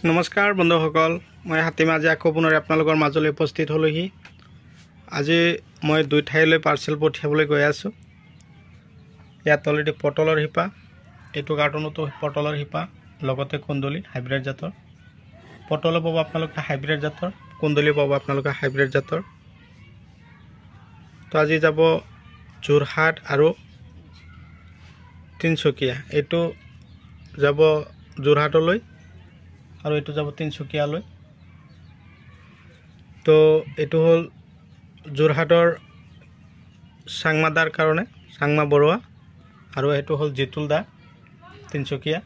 নমস্কাৰ বন্ধুসকল, মই হাতীম আজি আকৌ পুনৰ আপোনালোকৰ মাজলৈ উপস্থিত হ'লোহি। আজি মই দুই ঠাইলৈ পাৰ্চেল পঠিয়াবলৈ গৈ আছোঁ। ইয়াত অলৰেডি পটলৰ শিপা, এইটো কাৰ্টুনতো পটলৰ শিপা, লগতে কুন্দলি হাইব্ৰিড জাতৰ। পটলো পাব আপোনালোকে হাইব্ৰিড জাতৰ, কুন্দলি পাব আপোনালোকে হাইব্ৰিড জাতৰ। তো আজি যাব যোৰহাট আৰু তিনিচুকীয়া। এইটো যাব যোৰহাটলৈ আৰু এইটো যাব তিনিচুকীয়ালৈ। তো এইটো হ'ল যোৰহাটৰ চাংমাদাৰ কাৰণে, চাংমা বৰুৱা, আৰু এইটো হ'ল জিতুল দা তিনিচুকীয়া।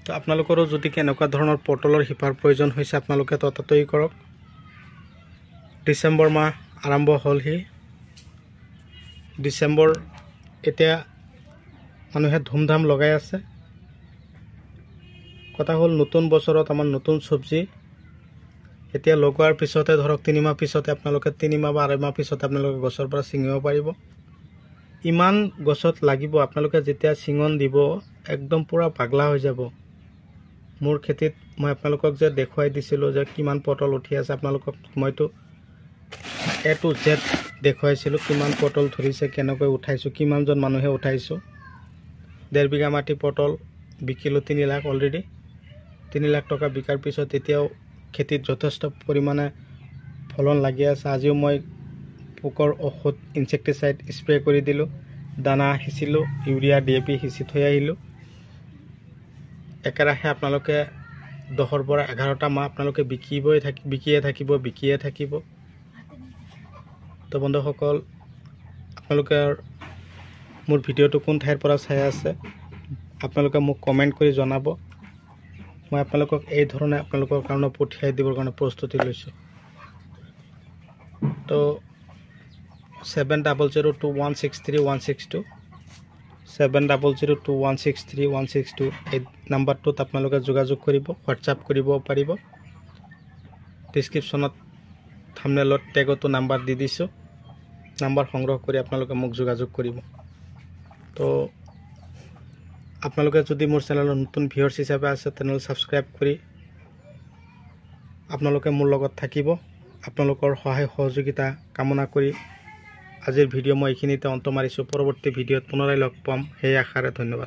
তো আপোনালোকৰো যদি কেনেকুৱা ধৰণৰ পটলৰ শিপাৰ প্ৰয়োজন হৈছে আপোনালোকে ততাতৈ কৰক। ডিচেম্বৰ মাহ আৰম্ভ হ'লহি। ডিচেম্বৰ এতিয়া মানুহে ধুমধাম লগাই আছে। কথা হ'ল নতুন বছৰত আমাৰ নতুন চব্জি এতিয়া লগোৱাৰ পিছতে ধৰক 3 মাহ পিছতে আপোনালোকে 3 মাহ বা 2.5 মাহ পিছতে আপোনালোকে গছৰ পৰা ছিঙিব পাৰিব। ইমান গছত লাগিব, আপোনালোকে যেতিয়া ছিঙন দিব একদম পুৰা পাগলা হৈ যাব। মোৰ খেতিত মই আপোনালোকক যে দেখুৱাই দিছিলোঁ যে কিমান পটল উঠি আছে, আপোনালোকক মইতো A to Z দেখুৱাইছিলোঁ কিমান পটল ধৰিছে, কেনেকৈ উঠাইছোঁ, কিমানজন মানুহে উঠাইছোঁ। 1.5 বিঘা মাটি পটল বিকিলোঁ 3 লাখ অলৰেডি। 3 লাখ টকা বিকাৰ পিছত এতিয়াও খেতিত যথেষ্ট পৰিমাণে ফলন লাগি আছে। আজিও মই পোকৰ ঔষধ ইনচেক্টিচাইড স্প্ৰে কৰি দিলোঁ, দানা সিঁচিলোঁ, ইউৰিয়া DAP সিঁচি থৈ আহিলোঁ। একেৰাহে আপোনালোকে 10ৰ পৰা 11টা মাহ আপোনালোকে বিকিয়ে থাকিব। তো বন্ধুসকল, আপোনালোকে মোৰ ভিডিঅ'টো কোন ঠাইৰ পৰা চাই আছে আপোনালোকে মোক কমেণ্ট কৰি জনাব। মই আপোনালোকক এই ধৰণে আপোনালোকৰ কাৰণে পঠিয়াই দিবৰ কাৰণে প্ৰস্তুতি লৈছোঁ। তো 7002163162 7002163162 এই নাম্বাৰটোত আপোনালোকে যোগাযোগ কৰিব, হোৱাটছআপ কৰিব পাৰিব। ডিছক্ৰিপশ্যনত থাম্বনেইলত টেগতো নাম্বাৰ দি দিছোঁ, নাম্বাৰ সংগ্ৰহ কৰি আপোনালোকে মোক যোগাযোগ কৰিব। তো আপোনালোকে যদি মোৰ চেনেলৰ নতুন ভিউৱাৰ্ছ হিচাপে আছে তেনেহ'লে ছাবস্ক্ৰাইব কৰি আপোনালোকে মোৰ লগত থাকিব। আপোনালোকৰ সহায় সহযোগিতা কামনা কৰি আজিৰ ভিডিঅ' মই এইখিনিতে অন্ত মাৰিছোঁ। পৰৱৰ্তী ভিডিঅ'ত পুনৰাই লগ পাম সেই আশাৰে ধন্যবাদ।